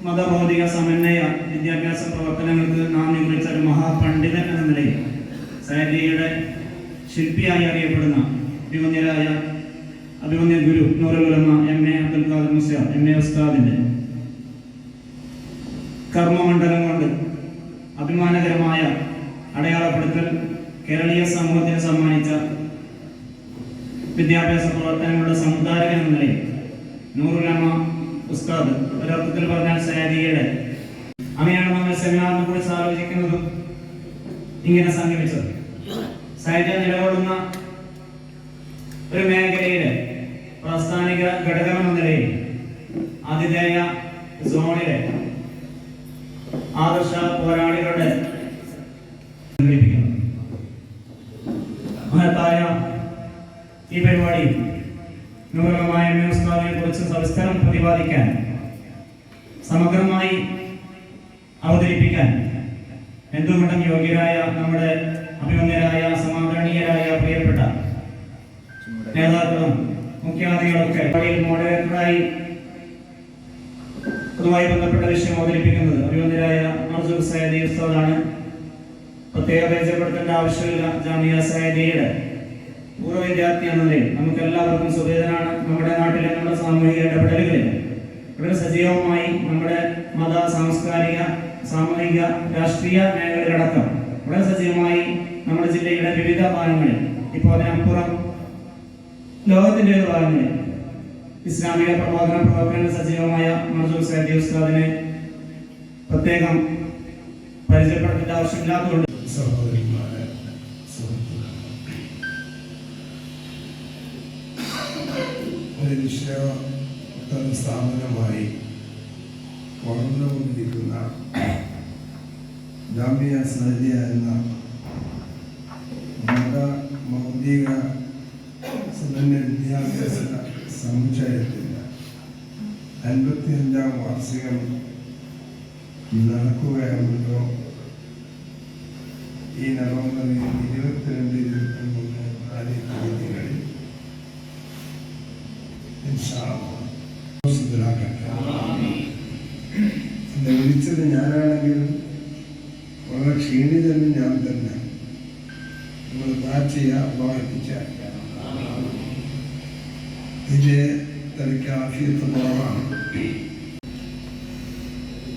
മതഭൗതിക സമന്വയ വിദ്യാഭ്യാസ പ്രവർത്തനങ്ങൾക്ക് നാന്ദി കുറിച്ച ഒരു മഹാപണ്ഡിതൻ എന്ന നിലയിൽ സയ്യിദിയുടെ ശില്പിയായി അറിയപ്പെടുന്ന അഭിമന്യ ഗുരു നൂറുൽ ഉലമ എം.എ. അബ്ദുൽ ഖാദർ മുസ്ലിയാർ എം.എ. ഉസ്താദിന്റെ കർമ്മമണ്ഡലം കൊണ്ട് അഭിമാനകരമായ അടയാളപ്പെടുത്തൽ കേരളീയ സമൂഹത്തിന് സമ്മാനിച്ച വിദ്യാഭ്യാസ പ്രവർത്തനങ്ങളുടെ സമുദ്ധാരകൻ എന്ന നിലയിൽ നൂറുൽ ഉലമ ഉസ്താദ് ഒരർത്ഥത്തിൽ പറഞ്ഞാൽ സയ്യിദിയുടെ അങ്ങനെയാണ് നമ്മൾ സെമിനാറിനെ കുറിച്ച് ആലോചിക്കുന്നതും ഇങ്ങനെ സംഗമിച്ചത്. സയ്യിദ് നിലകൊള്ളുന്ന ഒരു മേഖലയിലെ പ്രാസ്ഥാനിക ഘടകമെന്ന നിലയിൽ ആതിഥേയ സോണിലെ ആദർശ പോരാളികളുടെ മഹത്തായ ഈ പരിപാടി നൂറുലമായ ഉസ്താദിനെ കുറിച്ച് സവിസ്തരം പ്രതിപാദിക്കാൻ, സമഗ്രമായി അവതരിപ്പിക്കാൻ എന്തുകൊണ്ടും യോഗ്യരായ നമ്മുടെ അഭിമന്യരായ സമാദരണീയരായ പ്രിയപ്പെട്ട നേതാക്കളും മുഖ്യാതിഥികളൊക്കെ മോഡറേറ്ററായി അതുമായി ബന്ധപ്പെട്ട വിഷയം അവതരിപ്പിക്കുന്നത് അഭിമന്യരായ മർസൂഖ് സയ്യിദി ഉസ്താദാണ്. പ്രത്യേക പരിചയപ്പെടുത്തേണ്ട ആവശ്യമില്ല. ജാമിയ സയ്യിദിയുടെ പൂർവ്വ വിദ്യാർത്ഥി എന്ന നിലയിൽ നമുക്ക് എല്ലാവർക്കും സുപരിചിതനാണ്. നമ്മുടെ നാട്ടിലെ നമ്മുടെ സാമൂഹിക ഇടപെടലുകളിൽ വളരെ സജീവമായി നമ്മുടെ മത, സാംസ്കാരിക, സാമൂഹിക, രാഷ്ട്രീയ മേഖലകളടക്കം വളരെ സജീവമായി നമ്മുടെ ജില്ലയുടെ വിവിധ ഭാഗങ്ങളിൽ, ഇപ്പോൾ അതിനപ്പുറം ലോകത്തിന്റെ ഭാഗങ്ങളിൽ ഇസ്ലാമിക പ്രബോധന പ്രവർത്തനങ്ങളിൽ സജീവമായ മർസൂഖ് സയ്യിദി ഉസ്താദിനെ പ്രത്യേകം പരിചയപ്പെടുത്തേണ്ട ആവശ്യമില്ലാത്തതുകൊണ്ട് സഹോദരന്മാരെ, ഒരു നിശ്ചയ സ്ഥാപനമായി വളർന്നുകൊണ്ടിരിക്കുന്ന ജാമിയ സയ്യിദിയ എന്ന മൗലിക സമ്പന്ന വിദ്യാഭ്യാസ സമുച്ചയത്തിൻ്റെ 55-ാം വാർഷികം നടക്കുകയാണല്ലോ. ഈ നവംബർ 22, 23 തീയതികളിൽ എന്നെ വിളിച്ചത് ഞാനാണെങ്കിലും വളരെ ക്ഷീണിതനും ഞാൻ തന്നെ. നമ്മൾ എത്തിച്ച ഇതിന്റെ തനിക്ക് ആഫിയത്ത് കുറവാണ്.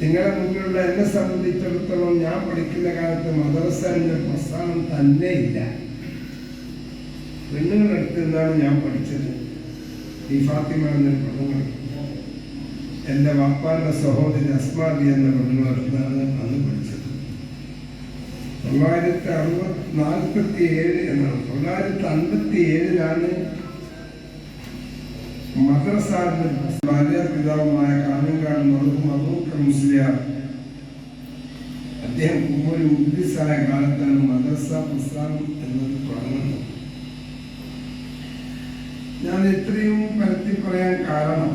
നിങ്ങളുടെ മുന്നിലുള്ള എന്നെ സംബന്ധിച്ചിടത്തോളം ഞാൻ പഠിക്കുന്ന കാലത്ത് മദ്രസ എന്ന പ്രസ്ഥാനം തന്നെ ഇല്ല. പെണ്ണുങ്ങളടുത്ത് നിന്നാണ് ഞാൻ പഠിച്ചത്. ഈ ഫാത്തിമ എന്ന പെണ്ണുങ്ങൾ, എൻ്റെ വാപ്പാന്റെ സഹോദരി അസ്മാബി എന്ന പെണ്ണുങ്ങളടുത്താണ് അന്ന് പഠിച്ചത്. 947 എന്നാണ്. 957 മദ്രസാന്റെ ഭാര്യാപിതാവുമായ കാഞ്ഞങ്ങാട് മർഹൂം മുസ്ലിയാർ അദ്ദേഹം ഒരു ഉദ്ദേശായ കാലത്താണ് മദ്രസ പ്രസ്ഥാനം എന്നത് തുടങ്ങുന്നത്. ഞാൻ ഇത്രയും പരത്തി പറയാൻ കാരണം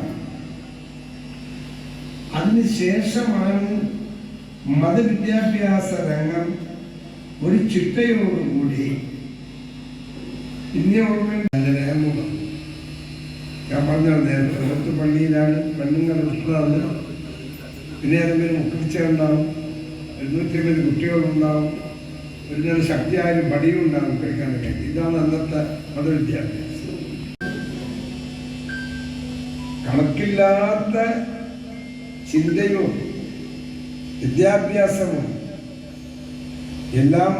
അതിനുശേഷമാണ് മതവിദ്യാഭ്യാസ രംഗം ഒരു ചിട്ടയോടുകൂടി ഇന്ത്യ ഗവൺമെന്റ് നല്ല രേഖമുണ്ട്. ഞാൻ പറഞ്ഞ നേരത്തെ 10 പള്ളിയിലാണ് പെണ്ണുങ്ങൾ ഉള്ളത്. പിന്നെ അതിന് മുക്കിച്ച ഉണ്ടാവും, 250 കുട്ടികളുണ്ടാവും, ഒരു ശക്തിയായ പടിയും ഉണ്ടാവും കഴിക്കാനൊക്കെ. ഇതാണ് അന്നത്തെ മതവിദ്യാഭ്യാസം. കണക്കില്ലാത്ത ചിന്തയും വിദ്യാഭ്യാസവും എല്ലാം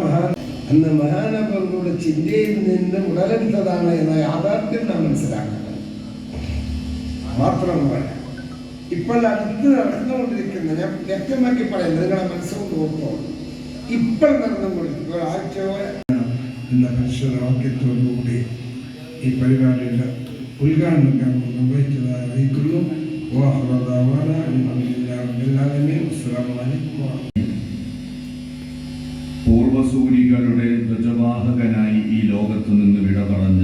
അന്ന് മഹാനവരുടെ ചിന്തയിൽ നിന്ന് ഉടലെടുത്തതാണ് എന്ന യാഥാർത്ഥ്യം നാം മനസ്സിലാക്കണം. മാത്രമല്ല, ഇപ്പോൾ അടുത്ത് നടന്നുകൊണ്ടിരിക്കുന്ന, ഞാൻ വ്യക്തമാക്കി പറയുന്നത് നിങ്ങളെ മനസ്സുകൊണ്ട് ഓർത്തോളൂ, ഇപ്പോൾ നടന്നുകൊണ്ടിരിക്കുന്ന ഒരാഴ്ച എന്ന പരിശുദ്ധവാക്യത്തോടുകൂടി ഈ പരിപാടിയുടെ ഉദ്ഘാടനം നിർവഹിച്ചതായി അറിയിക്കുന്നു. പൂർവസൂരികളുടെ ധ്വജവാഹകനായി ഈ ലോകത്തു നിന്ന് വിട പറഞ്ഞ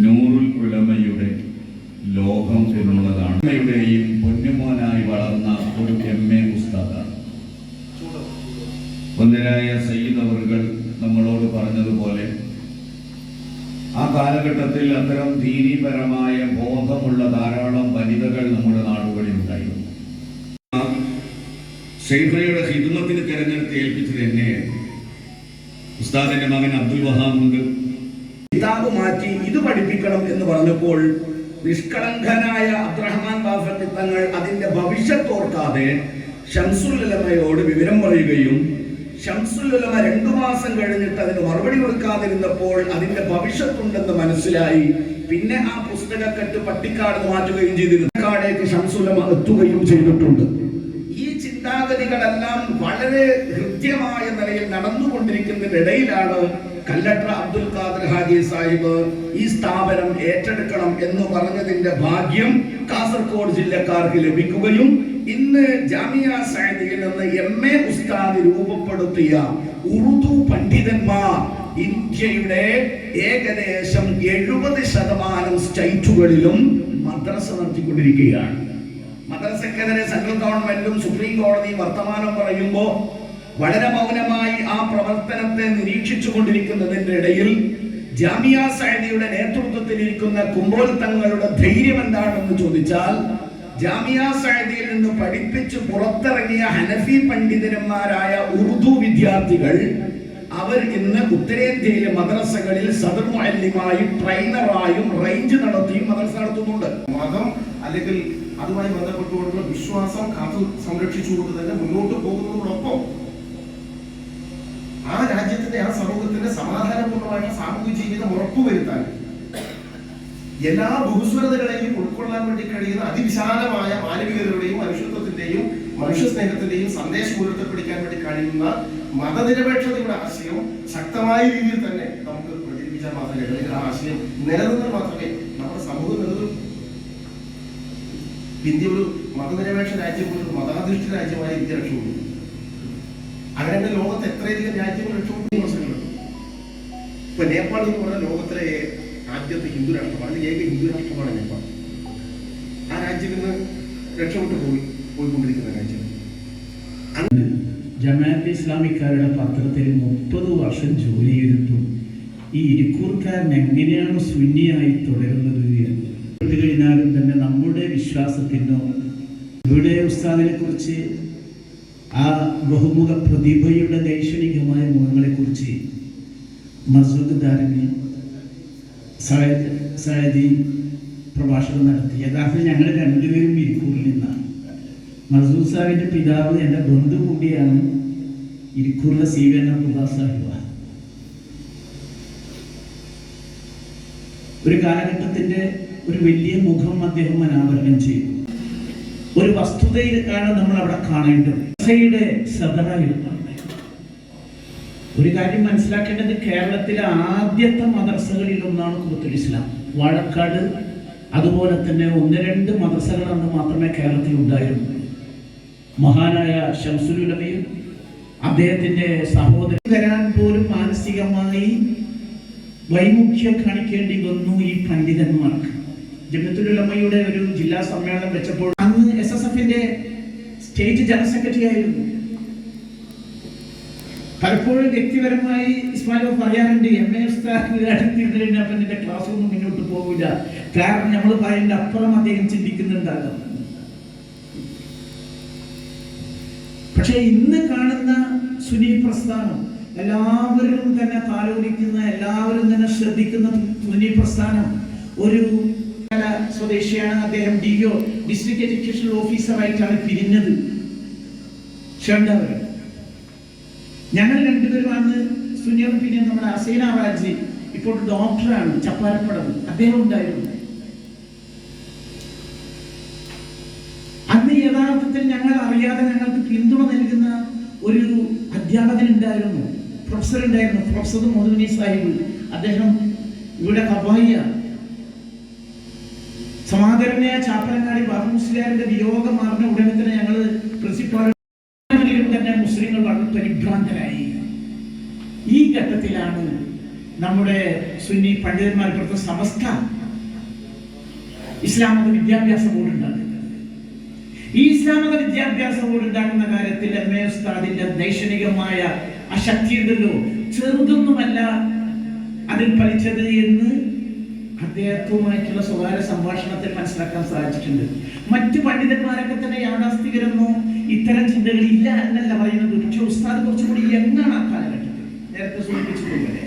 നൂറുൽ ഉലമയുടെ ലോകം എന്നുള്ളതാണ്. ഉലമയുടെയും പൊന്നുമോനായി വളർന്ന ഒരു എം.എ. ഉസ്താദാണ്. ഒന്നരായ സയ്യിദ് അവറുകൾ നമ്മളോട് പറഞ്ഞതുപോലെ ആ കാലഘട്ടത്തിൽ അത്തരം ദീനീപരമായ ബോധമുള്ള ധാരാളം വനിതകൾ നമ്മുടെ നാടുകളിൽ ഉണ്ടായിരുന്നു. ഷെയ്ഖയുടെ ഹിദ്മത്തിന് തിരഞ്ഞെടുത്ത് ഏൽപ്പിച്ചത് എന്നെയായിരുന്നു. ഉസ്താദിന്റെ മകൻ അബ്ദുൽ വഹാബ് ഉണ്ട്. കിതാബ് മാറ്റി ഇത് പഠിപ്പിക്കണം എന്ന് പറഞ്ഞപ്പോൾ നിഷ്കളങ്കനായ അബ്ദുറഹ്മാൻ ബാഫക്കി തങ്ങൾ അതിന്റെ ഭവിഷ്യത്ത് ഓർക്കാതെ ഷംസുൽ ഉലമയോട് വിവരം പറയുകയും ഷംസുൽ ഉലമ 2 മാസം കഴിഞ്ഞിട്ട് അതിന് മറുപടി കൊടുക്കാതിരുന്നപ്പോൾ അതിന്റെ ഭവിഷ്യത്തുണ്ടെന്ന് മനസ്സിലായി. പിന്നെ ആ പുസ്തകക്കെട്ട് പട്ടിക്കാട് മാറ്റുകയും ചെയ്തിരുന്നു. കാടേക്ക് ഷംസുൽ ഉലമ എത്തുകയും ചെയ്തിട്ടുണ്ട്. ഈ ചിന്താഗതികളെല്ലാം വളരെ ഹൃദ്യമായ നിലയിൽ നടന്നുകൊണ്ടിരിക്കുന്നതിനിടയിലാണ് കല്ലട്ര അബ്ദുൽ ഖാദർ ഹാജി സാഹിബ് ഈ സ്ഥാപനം ഏറ്റെടുക്കണം എന്ന് പറഞ്ഞതിന്റെ ഭാഗ്യം കാസർഗോഡ് ജില്ലക്കാർക്ക് ലഭിക്കുകയും ഇന്ന് ജാമിയ സഅദിയിൽ നിന്ന് MA ഉസ്താദ് രൂപപ്പെടുത്തിയ ഉറുദു പണ്ഡിതന്മാർ ഇന്ത്യയുടെ ഏകദേശം 70% സ്റ്റേറ്റുകളിലും മദ്രസ നടത്തിക്കൊണ്ടിരിക്കുകയാണ്. മദ്രസക്കെതിരെ സെൻട്രൽ ഗവൺമെന്റും സുപ്രീം കോടതിയും വർത്തമാനം പറയുമ്പോൾ വളരെ മൗനമായി ആ പ്രവർത്തനത്തെ നിരീക്ഷിച്ചു കൊണ്ടിരിക്കുന്നതിന്റെ ഇടയിൽ ജാമിയ സഅദിയുടെ നേതൃത്വത്തിൽ ഇരിക്കുന്ന കുമ്പോൾ തങ്ങളുടെ ധൈര്യം എന്താണെന്ന് ചോദിച്ചാൽ, ജാമിയ സഅദിയിൽ നിന്ന് പഠിപ്പിച്ച് പുറത്തിറങ്ങിയ ഹനഫി പണ്ഡിതന്മാരായ ഉറുദു വിദ്യാർത്ഥികൾ അവർ ഇന്ന് ഉത്തരേന്ത്യയിലെ മദ്രസകളിൽ സദർ മുഅല്ലിമായും ട്രെയിനറായും റേഞ്ച് നടത്തിയും മദ്രസ നടത്തുന്നുണ്ട്. മതം അല്ലെങ്കിൽ അതുമായി ബന്ധപ്പെട്ടുകൊണ്ടുള്ള വിശ്വാസം കാത്തു സംരക്ഷിച്ചുകൊണ്ട് തന്നെ മുന്നോട്ട് പോകുന്നതോടൊപ്പം ആ രാജ്യത്തിന്റെ ആ സമൂഹത്തിന്റെ സമാധാനപൂർണ്ണമായ സാമൂഹിക ജീവിതം ഉറപ്പുവരുത്താൻ എല്ലാ ബഹുസ്വരതകളെയും ഉൾക്കൊള്ളാൻ വേണ്ടി കഴിയുന്ന അതിവിശാലമായ മാനവികതയുടെയും മനുഷ്യത്വത്തിന്റെയും മനുഷ്യസ്നേഹത്തിന്റെയും സന്ദേശം ഉയർത്തിപ്പിടിക്കാൻ വേണ്ടി കഴിയുന്ന മതനിരപേക്ഷതയുടെ ആശയം ശക്തമായ രീതിയിൽ തന്നെ നമുക്ക് പ്രചരിപ്പിച്ചാൽ മാത്രമേ, അല്ലെങ്കിൽ ആ ആശയം നിലനിന്നാൽ മാത്രമേ നമ്മുടെ സമൂഹം നിലനിൽക്കൂ. ഇന്ത്യ ഒരു മതനിരപേക്ഷ രാജ്യം, ഒരു മതാധിഷ്ഠിത രാജ്യമായ ഇന്ത്യ രക്ഷപ്പെടുന്നു. അങ്ങനെ ലോകത്ത് എത്രയധികം രാജ്യങ്ങൾ രക്ഷപ്പെടുന്ന പ്രശ്നങ്ങളുണ്ട്. ഇപ്പൊ നേപ്പാൾ എന്ന് പറഞ്ഞാൽ ലോകത്തിലെ ആദ്യത്തെ ഹിന്ദു രാഷ്ട്രമാണ്, ഏക ഹിന്ദു രാഷ്ട്രമാണ് നേപ്പാൾ. ആ രാജ്യം ഇന്ന് രക്ഷപ്പെട്ടു പോയിക്കൊണ്ടിരിക്കുന്ന രാജ്യം. ജമാഅത്തെ ഇസ്ലാമിക്കാരുടെ പത്രത്തിൽ 30 വർഷം ജോലി ചെയ്തിട്ടും ഈ ഇരിക്കൂർക്കാരൻ എങ്ങനെയാണ് സുന്നിയായി തുടരുന്നത് എന്ന് കഴിഞ്ഞാലും തന്നെ നമ്മുടെ വിശ്വാസത്തിനോ ഇവിടെ ഉസ്താദിനെ കുറിച്ച് ആ ബഹുമുഖ പ്രതിഭയുടെ ദൈക്ഷണികമായ മുഖങ്ങളെ കുറിച്ച് മസൂദ് ദാരിമി സഅദി പ്രഭാഷണം നടത്തി. യഥാർത്ഥത്തിൽ ഞങ്ങൾ രണ്ടുപേരും ഇരിക്കൂറിൽ നിന്നാണ്. മസൂദ് സാഹിബിന്റെ പിതാവ് എൻ്റെ ബന്ധു കൂടിയാണ് ഇരിക്കൂറിലെ CVN അബ്ദുള്ള സാഹിബ്. ഒരു കാലഘട്ടത്തിന്റെ ഒരു വലിയ മുഖം അദ്ദേഹം അനാവരണം ചെയ്തു. ഒരു വസ്തുതയിലാണ് നമ്മൾ അവിടെ കാണേണ്ടത്. സദറായിരുന്നു. ഒരു കാര്യം മനസ്സിലാക്കേണ്ടത്, കേരളത്തിലെ ആദ്യത്തെ മദ്രസകളിൽ ഒന്നാണ് ഖുർത്തുൽ ഇസ്ലാം. വാഴക്കാട് അതുപോലെ തന്നെ 1-2 മദ്രസകൾ അന്ന് മാത്രമേ കേരളത്തിൽ ഉണ്ടായിരുന്നുള്ളൂ. മഹാനായ ശംസുൽ ഉലമയും അദ്ദേഹത്തിന്റെ സഹോദരൻ വരാൻ പോലും മാനസികമായി വൈമുഖ്യം കാണിക്കേണ്ടി വന്നു ഈ പണ്ഡിതന്മാർക്ക്. ജമിയത്തുൽ ഉലമയുടെ ഒരു ജില്ലാ സമ്മേളനം വെച്ചപ്പോൾ അന്ന് SSFന്റെ സ്റ്റേറ്റ് ജനറൽ സെക്രട്ടറി ആയിരുന്നു. പലപ്പോഴും വ്യക്തിപരമായി ഇസ്മായിൽ പറയാറുണ്ട്, MA ഉസ്താദ് അടുത്തിരുന്ന് കഴിഞ്ഞാൽ പിന്നെ ക്ലാസ് ഒന്നും മുന്നോട്ട് പോകില്ല. കാരണം നമ്മൾ പറയുന്ന അപ്പുറം അദ്ദേഹം ചിന്തിക്കുന്നുണ്ടാകാം. പക്ഷെ ഇന്ന് കാണുന്ന സുന്നി പ്രസ്ഥാനം, എല്ലാവരും തന്നെ താലോലിക്കുന്ന, എല്ലാവരും തന്നെ ശ്രദ്ധിക്കുന്ന സുന്നി പ്രസ്ഥാനം ഒരു സ്വദേശിയാണ്. അദ്ദേഹം DO ഡിസ്ട്രിക്ട് എഡ്യൂക്കേഷൻ ഓഫീസറായിട്ടാണ് പിരിഞ്ഞത്. ഞങ്ങൾ രണ്ടുപേരുമാണ് സുനിയും. പിന്നെ നമ്മുടെ ഹസീന റാജി ഇപ്പോൾ ഡോക്ടറാണ്, ചപ്പാരപ്പടം, അദ്ദേഹം ഉണ്ടായിരുന്നു. അന്ന് യഥാർത്ഥത്തിൽ ഞങ്ങൾ അറിയാതെ ഞങ്ങൾക്ക് പിന്തുണ നൽകുന്ന ഒരു അധ്യാപകൻ ഉണ്ടായിരുന്നു, പ്രൊഫസർ ഉണ്ടായിരുന്നു, പ്രൊഫസർ മൊഹമ്മദ് സാഹിബ്. അദ്ദേഹം ഇവിടെ കബായിയ സമാദരണീയ ചാപ്പലങ്ങാടി ബാബു മുസ്ലിയാരുടെ വിയോഗം മാറുന്ന ഉടനെ തന്നെ ഞങ്ങൾ പ്രിൻസിപ്പാൾ തന്നെ മുസ്ലിങ്ങൾ വളരെ പരിഭ്രാന്തരായി. ഈ ഘട്ടത്തിലാണ് നമ്മുടെ സുന്നി പണ്ഡിതന്മാർ പുറത്ത് സമസ്ത ഇസ്ലാമിക വിദ്യാഭ്യാസ ബോർഡ് ഉണ്ടാക്കുന്നത്. ഈ ഇസ്ലാമിക വിദ്യാഭ്യാസ ബോർഡ് ഉണ്ടാക്കുന്ന കാര്യത്തിൽ MA ഉസ്താദിന്റെ ദൈക്ഷണികമായ ആ ശക്തിയുണ്ടല്ലോ, ചെറുതൊന്നുമല്ല അതിൽ പഠിച്ചത് എന്ന് അദ്ദേഹവുമായിട്ടുള്ള സ്വകാര്യ സംഭാഷണത്തിൽ മനസ്സിലാക്കാൻ സാധിച്ചിട്ടുണ്ട്. മറ്റു പണ്ഡിതന്മാരൊക്കെ തന്നെ യാഥാസ്ഥികരെന്നോ ഇത്തരം ചിന്ത ചിന്തകൾ ഇല്ല എന്നല്ല പറയുന്നത്. പക്ഷെ ഉസ്താദ് കുറച്ചുകൂടി യങ്ങാണ് ആ കാലഘട്ടത്തിൽ, നേരത്തെ സൂചിപ്പിച്ചതുപോലെ.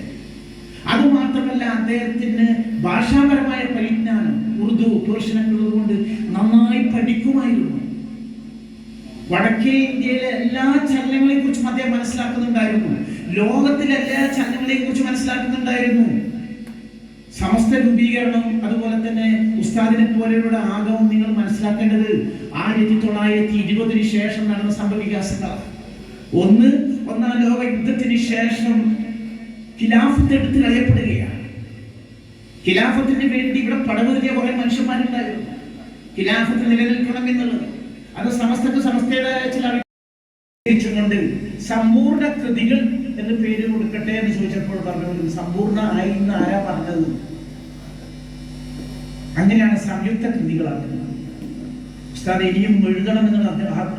അതുമാത്രമല്ല, അദ്ദേഹത്തിന് ഭാഷാപരമായ പരിജ്ഞാനം, ഉറുദു പേർഷ്യനൊക്കെ ഉള്ളതുകൊണ്ട് നന്നായി പഠിക്കുമായിരുന്നു. വടക്കേ ഇന്ത്യയിലെ എല്ലാ ചലനങ്ങളെ കുറിച്ചും അദ്ദേഹം മനസ്സിലാക്കുന്നുണ്ടായിരുന്നു. ലോകത്തിലെ എല്ലാ ചലനങ്ങളെ കുറിച്ച് മനസ്സിലാക്കുന്നുണ്ടായിരുന്നു. സമസ്ത രൂപീകരണം, അതുപോലെ തന്നെ ഉസ്താദിനെ പോലെയുള്ള ആഗമം നിങ്ങൾ മനസ്സിലാക്കേണ്ടത് 1920 ശേഷം നടന്ന സംഭവവികാസങ്ങളാണ്. ഒന്നാം ലോക യുദ്ധത്തിന് ശേഷം ഖിലാഫത്ത് എടുത്ത് കളയപ്പെടുകയാണ്. ഖിലാഫത്തിന് വേണ്ടി ഇവിടെ പടവെറിയ കുറെ മനുഷ്യന്മാരുണ്ടായിരുന്നു. ഖിലാഫത്ത് നിലനിൽക്കണം എന്നുള്ളത് അത് സമസ്തയുടേതായ ചില കൊണ്ട് സമ്പൂർണ്ണ കൃതികൾ എന്ന് പേര് കൊടുക്കട്ടെ എന്ന് ചോദിച്ചപ്പോൾ പറഞ്ഞു സമ്പൂർണ്ണ ആയി എന്ന് ആരാ പറഞ്ഞത്? അങ്ങനെയാണ് സംയുക്ത കൃതികളാക്കുന്നത്. ഉസ്താദ് ഇനിയും എഴുതണമെന്നുള്ള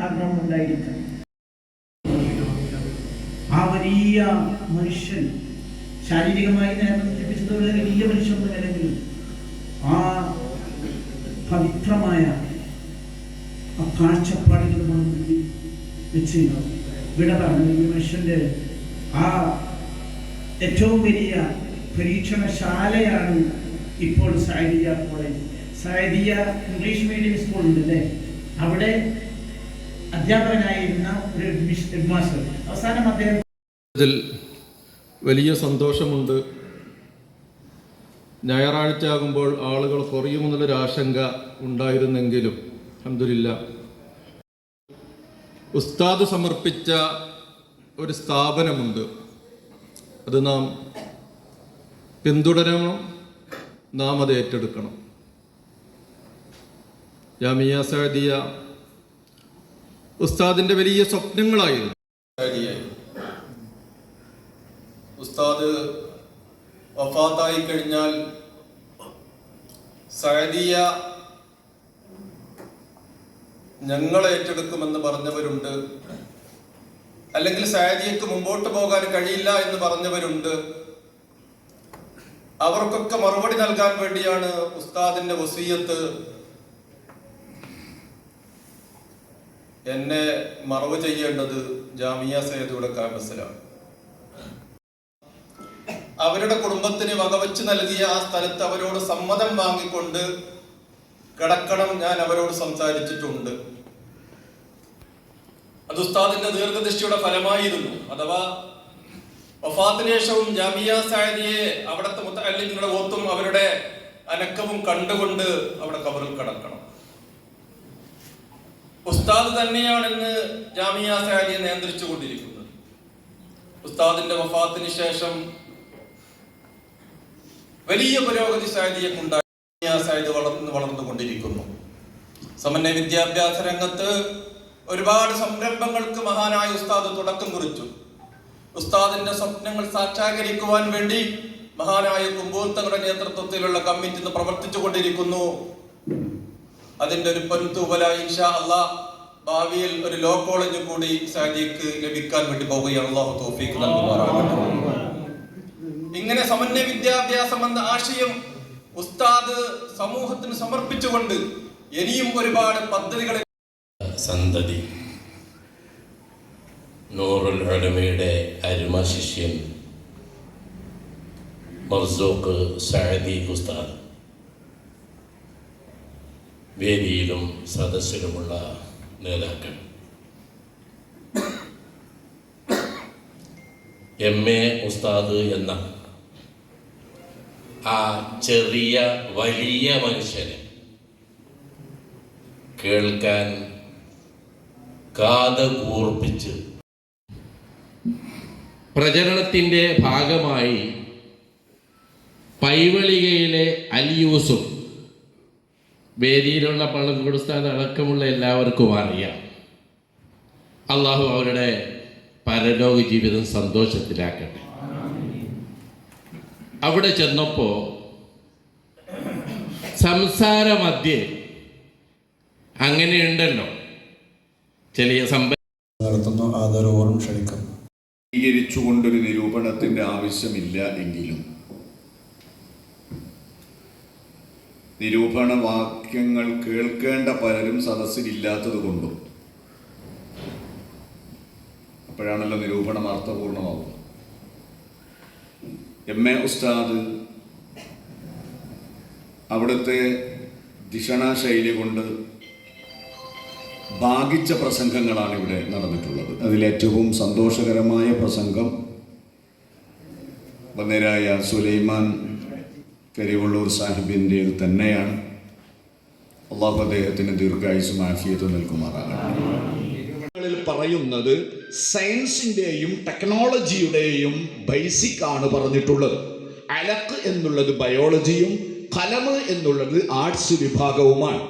ആഗ്രഹം ഉണ്ടായിരിക്കും. ആ വലിയ മനുഷ്യൻ ശാരീരികമായി നേരത്തെ സൂചിപ്പിച്ചതുപോലെ വലിയ മനുഷ്യൻ അല്ലെങ്കിൽ ആ പവിത്രമായ ആ കാഴ്ചപ്പാടുകളുമായി വെച്ച് വിട പറഞ്ഞു. ഈ മനുഷ്യന്റെ ആ ഏറ്റവും വലിയ പരീക്ഷണശാലയാണ് ഇപ്പോൾ Saadiya college. Saadiya English medium school ഉണ്ടല്ലേ, അവിടെ അധ്യാപകനായിരുന്ന ഒരു ഹെഡ് മാസ്റ്റർ. അവസാനം അദ്ദേഹം ഇതിൽ വലിയ സന്തോഷമുണ്ട്. ഞായറാഴ്ച ആകുമ്പോൾ ആളുകൾ കുറയുമെന്നുള്ളൊരു ആശങ്ക ഉണ്ടായിരുന്നെങ്കിലും അൽഹംദുലില്ലാ ഉസ്താദ് സമർപ്പിച്ച ഒരു സ്ഥാപനമുണ്ട്. അത് നാം പിന്തുടരണം, നാം അത് ഏറ്റെടുക്കണം. ജാമിയ സഅദിയ ഉസ്താദിൻ്റെ വലിയ സ്വപ്നങ്ങളായിരുന്നു. ഉസ്താദ് വഫാത്തായി കഴിഞ്ഞാൽ സഅദിയ ഞങ്ങൾ ഏറ്റെടുക്കുമെന്ന് പറഞ്ഞവരുണ്ട്, അല്ലെങ്കിൽ സഅദിയക്ക് മുമ്പോട്ട് പോകാൻ കഴിയില്ല എന്ന് പറഞ്ഞവരുണ്ട്. അവർക്കൊക്കെ മറുപടി നൽകാൻ വേണ്ടിയാണ് ഉസ്താദിന്റെ വസിയത്ത് എന്നെ മറവ് ചെയ്യേണ്ടത് ജാമിയ സയ്യിദയുടെ ക്യാമ്പസിലാണ്. അവരുടെ കുടുംബത്തിന് വകവെച്ച് നൽകിയ ആ സ്ഥലത്ത് അവരോട് സമ്മതം വാങ്ങിക്കൊണ്ട് കിടക്കണം ഞാൻ അവരോട് സംസാരിച്ചിട്ടുണ്ട്. അത് ഉസ്താദിന്റെ ദീർഘദൃഷ്ടിയുടെ ഫലമായിരുന്നു. അഥവാ വഫാത്തിന് ശേഷവും ജാമിയ സഅദിയെ അവിടുത്തെ മുത്തഅല്ലിമുകളുടെ ഓത്തും അവരുടെ അനക്കവും കണ്ടുകൊണ്ട് അവിടെ ഖബറിൽ കിടക്കണം. ഉസ്താദ് തന്നെയാണെന്ന് ജാമിയ സഅദിയെ നിയന്ത്രിച്ചു കൊണ്ടിരിക്കുന്നത്. ഉസ്താദിന്റെ വഫാത്തിന് ശേഷം വലിയ പുരോഗതി സഅദിയക്കുണ്ടായി. സഅദ് വളർന്നുകൊണ്ടിരിക്കുന്നു. സമന്വയ വിദ്യാഭ്യാസ രംഗത്ത് ഒരുപാട് സംരംഭങ്ങൾക്ക് മഹാനായ ഉസ്താദ് തുടക്കം കുറിച്ചു. ഉസ്താദിന്റെ സ്വപ്നങ്ങൾ സാക്ഷാത്കരിക്കുവാൻ വേണ്ടി മഹാനായ കുമ്പൂർത്തങ്ങളുടെ നേതൃത്വത്തിലുള്ള കമ്മിറ്റി ഇന്ന് പ്രവർത്തിച്ചു കൊണ്ടിരിക്കുന്നു. അതിന്റെ ഒരു പൊൻതൂവല ഇൻഷാ അല്ലാഹ് ഭാവിയിൽ ഒരു ലോ കോളേജ് കൂടി സഅദിക്ക് ലഭിക്കാൻ വേണ്ടി പോവുകയാണ്. അല്ലാഹു തൗഫീഖ് നൽകുമാറാകട്ടെ. ഇങ്ങനെ സമന്വയ വിദ്യാഭ്യാസം എന്ന ആശയം ഉസ്താദ് സമൂഹത്തിന് സമർപ്പിച്ചുകൊണ്ട് ഇനിയും ഒരുപാട് പദ്ധതികളെ സന്തതി നൂറുൽ ഉലമയുടെ അരുമ ശിഷ്യൻ മർസൂഖ് സഅദി ഉസ്താദ്, വേദിയിലും സദസ്സിലുമുള്ള നേതാക്കൾ, MA ഉസ്താദ് എന്ന ആ ചെറിയ വലിയ മനുഷ്യനെ കേൾക്കാൻ കാത് കൂർപ്പിച്ച് പ്രചരണത്തിൻ്റെ ഭാഗമായി പൈവളികയിലെ അലി യൂസുഫ്, വേദിയിലുള്ള പള്ളംകോട് ഉസ്താദ് അടക്കമുള്ള എല്ലാവർക്കും അറിയാം. അള്ളാഹു അവരുടെ പരലോക ജീവിതം സന്തോഷത്തിലാക്കട്ടെ. അവിടെ ചെന്നപ്പോൾ സംസാരമധ്യേ അങ്ങനെയുണ്ടല്ലോ ചെറിയ നടത്തുന്നു. ആദരവോറും ക്ഷണിക്കുന്നു. സ്വീകരിച്ചുകൊണ്ടൊരു നിരൂപണത്തിന്റെ ആവശ്യമില്ല എങ്കിലും നിരൂപണ വാക്യങ്ങൾ കേൾക്കേണ്ട പലരും സദസ്സിലില്ലാത്തത് കൊണ്ടും അപ്പോഴാണല്ലോ നിരൂപണം അർത്ഥപൂർണമാകുന്നത്. MA ഉസ്താദ് അവിടുത്തെ ധിഷണ ശൈലി കൊണ്ട് ഭാഗിച്ച പ്രസംഗങ്ങളാണ് ഇവിടെ നടന്നിട്ടുള്ളത്. അതിലേറ്റവും സന്തോഷകരമായ പ്രസംഗം വന്നേരായ സുലൈമാൻ കരിവള്ളൂർ സാഹിബിൻ്റേത് തന്നെയാണ്. അള്ളാഹു അദ്ദേഹത്തിന് ദീർഘായുസ്സും ആഫിയത്തും നൽകുമാറാകട്ടെ. പറയുന്നത് സയൻസിൻ്റെയും ടെക്നോളജിയുടെയും ബേസിക് ആണ് പറഞ്ഞിട്ടുള്ളത്. അലക്ക് എന്നുള്ളത് ബയോളജിയും കലമ് എന്നുള്ളത് ആർട്സ് വിഭാഗവുമാണ്.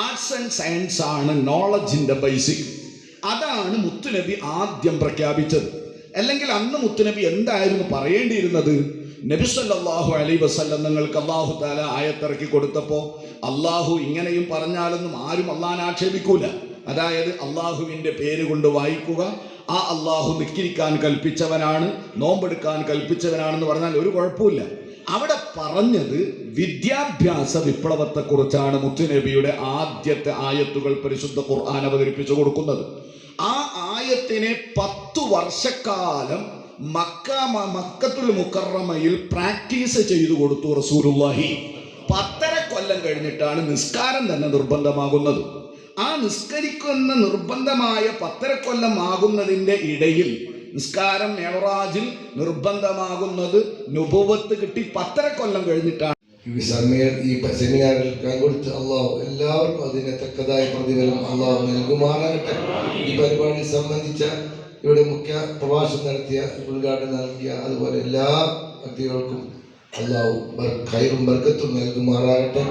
ആർട്സ് ആൻഡ് സയൻസ് ആണ് നോളജിൻ്റെ ബേസിക്. അതാണ് മുത്തുനബി ആദ്യം പ്രഖ്യാപിച്ചത്. അല്ലെങ്കിൽ അന്ന് മുത്തുനബി എന്തായിരുന്നു പറയേണ്ടിയിരുന്നത്? നബി സല്ലല്ലാഹു അലൈഹി വസല്ലം നിങ്ങൾക്ക് അല്ലാഹു തആല ആയത്തിറക്കി കൊടുത്തപ്പോൾ അല്ലാഹു ഇങ്ങനെയും പറഞ്ഞാലൊന്നും ആരും അല്ലാഹനെ ആക്ഷേപിക്കൂല. അതായത് അള്ളാഹുവിൻ്റെ പേര് കൊണ്ട് വായിക്കുക, ആ അള്ളാഹു നിസ്കരിക്കാൻ കൽപ്പിച്ചവനാണ്, നോമ്പെടുക്കാൻ കൽപ്പിച്ചവനാണെന്ന് പറഞ്ഞാൽ ഒരു കുഴപ്പമില്ല. അവിടെ പറഞ്ഞത് വിദ്യാഭ്യാസ വിപ്ലവത്തെക്കുറിച്ചാണ്. മുത്തുനബിയുടെ ആദ്യത്തെ ആയത്തുകൾ പരിശുദ്ധ ഖുർആൻ അവതരിപ്പിച്ചു കൊടുക്കുന്നത്. ആ ആയത്തിനെ 10 വർഷക്കാലം മക്കത്തുൽ മുക്കറമയിൽ പ്രാക്ടീസ് ചെയ്തു കൊടുത്തു റസൂലുള്ളാഹി. 10.5 കൊല്ലം കഴിഞ്ഞിട്ടാണ് നിസ്കാരം തന്നെ നിർബന്ധമാകുന്നത്. ആ നിസ്കരിക്കുന്ന നിർബന്ധമായ 10.5 കൊല്ലം ആകുന്നതിൻ്റെ ഇടയിൽ നിസ്കാരം മെഹറാജിൽ നിർബന്ധമാകുന്നത് നുബുവത്ത് കിട്ടി 10.5 കൊല്ലം കഴിഞ്ഞിട്ടാണ്. ഈ സെമിനാറിൽ പങ്കെടുത്ത് അള്ളാഹു എല്ലാവർക്കും അതിന് തക്കതായ പ്രതിഫലം അള്ളാഹു നൽകുമാറാകട്ടെ. ഈ പരിപാടി സംബന്ധിച്ച ഇവിടെ മുഖ്യ പ്രഭാഷണം നടത്തിയ, ഉദ്ഘാടനം നൽകിയ, അതുപോലെ എല്ലാ വ്യക്തികൾക്കും അള്ളാഹു ഖൈറും ബർക്കത്തും നൽകുമാറാകട്ടെ.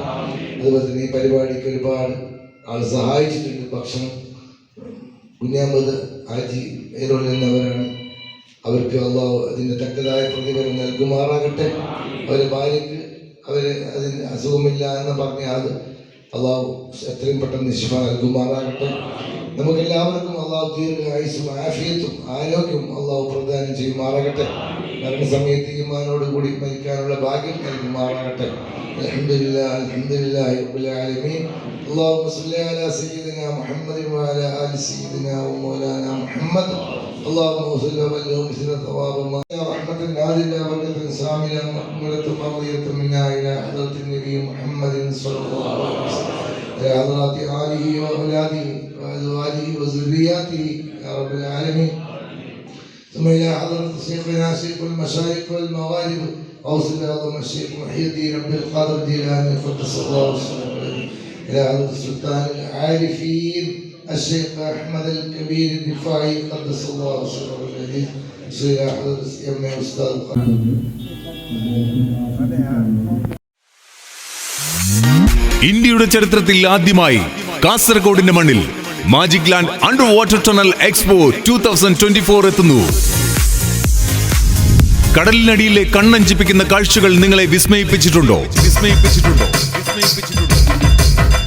അതുപോലെ തന്നെ ഈ പരിപാടിക്ക് ഒരുപാട് ആൾ സഹായിച്ചിട്ടുണ്ട്. ഭക്ഷണം കുഞ്ഞാമ്പത് ആജി ഏരോളിൽ നിന്നവരാണ്. അവർക്ക് അള്ളാഹു അതിൻ്റെ തക്കതായ പ്രതിഫലം നൽകുമാറാകട്ടെ. അവരെ ഭാര്യയ്ക്ക് അതിന് അസുഖമില്ല എന്ന് പറഞ്ഞ അത് അള്ളാഹു എത്രയും പെട്ടെന്ന് ശിഫ നൽകുമാറാകട്ടെ. നമുക്കെല്ലാവർക്കും അള്ളാഹു ദീർഘായുസ്സും ആഫിയത്തും ആരോഗ്യവും അള്ളാഹു പ്രദാനം ചെയ്യുമാറാകട്ടെ. മരണസമയത്ത് ഈമാനോടുകൂടി മരിക്കാനുള്ള ഭാഗ്യം നൽകുമാറാകട്ടെ. അൽഹംദുലില്ലാഹി അൽഹംദുലില്ലാഹി റബ്ബിൽ ആലമീൻ. اللهم صل على سيدنا محمد وعلى آل سيدنا ومولانا محمد. اللهم صل وسلم مثل ثواب ما رحمة نازلة بركة ساملة مقبولة مرضية منا إلى حضرة النبي محمد صلى الله عليه وسلم، إلى حضرات آله وأولاده وأزواجه وذرياته يا رب العالمين. ثم إلى حضرة شيخنا شيخ المشايخ والمغارب أوصل أعظم الشيخ محي الدين عبد القادر الجيلاني قدس الله سره، إلى حضرة السلطان العارفين الشيخ أحمد الكبير الدفاعي قدس الله سره العزيز. إلى حضرة يمنى أستاذ ഇന്ത്യയുടെ ചരിത്രത്തിൽ ആദ്യമായി കാസർഗോഡിന്റെ മണ്ണിൽ magic land under water tunnel expo 2024 എത്തുന്നു. കടലിനടിയിലെ കണ്ണഞ്ചിപ്പിക്കുന്ന കാഴ്ചകൾ നിങ്ങളെ വിസ്മയിപ്പിച്ചിട്ടുണ്ടോ?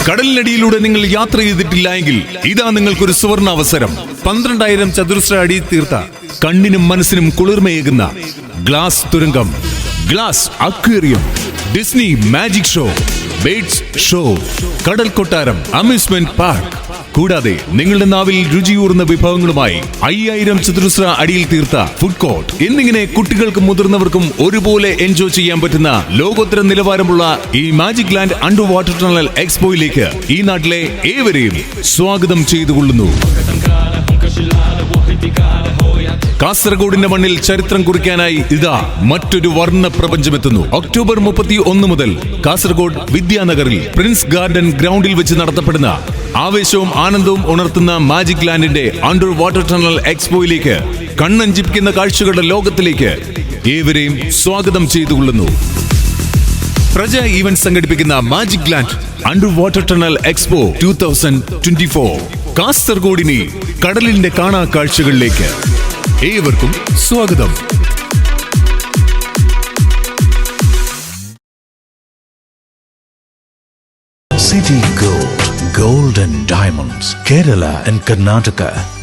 കടലിനടിയിലൂടെ നിങ്ങൾ യാത്ര ചെയ്തിട്ടില്ല എങ്കിൽ ഇതാ നിങ്ങൾക്കൊരു സുവർണ അവസരം. 12,000 ചതുരശ്ര അടി തീർത്ത കണ്ണിനും മനസ്സിനും കുളിർമയേകുന്ന ഗ്ലാസ് തുരങ്കം, glass aquarium, Disney magic show, birds show, കടൽ കൊട്ടാരം, അമ്യൂസ്മെന്റ് പാർക്ക്, കൂടാതെ നിങ്ങളുടെ നാവിൽ രുചിയൂർന്ന വിഭവങ്ങളുമായി 5,000 ചതുരശ്ര അടിയിൽ തീർത്ത ഫുഡ് കോർട്ട് എന്നിങ്ങനെ കുട്ടികൾക്കും മുതിർന്നവർക്കും ഒരുപോലെ എൻജോയ് ചെയ്യാൻ പറ്റുന്ന ലോകോത്തര നിലവാരമുള്ള ഈ magic land under water tunnel എക്സ്പോയിലേക്ക് ഈ നാട്ടിലെ ഏവരെയും സ്വാഗതം ചെയ്തുകൊള്ളുന്നു. കാസർഗോഡിന്റെ മണ്ണിൽ ചരിത്രം കുറിക്കാനായി ഇതാ മറ്റൊരു വർണ്ണ പ്രപഞ്ചമെത്തുന്നു. ഒക്ടോബർ 31 മുതൽ കാസർഗോഡ് വിദ്യാനഗറിൽ പ്രിൻസ് ഗാർഡൻ ഗ്രൗണ്ടിൽ വെച്ച് നടത്തപ്പെടുന്ന ആവേശവും ആനന്ദവും ഉണർത്തുന്ന മാജിക് ലാൻഡിന്റെ അണ്ടർ വാട്ടർ ടണൽ എക്സ്പോയിലേക്ക്, കണ്ണഞ്ചിപ്പിക്കുന്ന കാഴ്ചകളുടെ ലോകത്തിലേക്ക് ഏവരെയും സ്വാഗതം ചെയ്തുകൊള്ളുന്നു. പ്രജ ഈവന്റ് സംഘടിപ്പിക്കുന്ന magic land under water tunnel expo 2024 കാസർഗോഡിനെ കടലിന്റെ കാണാ കാഴ്ചകളിലേക്ക് ഏവർക്കും സ്വാഗതം. City Gold, Gold and Diamonds, Kerala and Karnataka.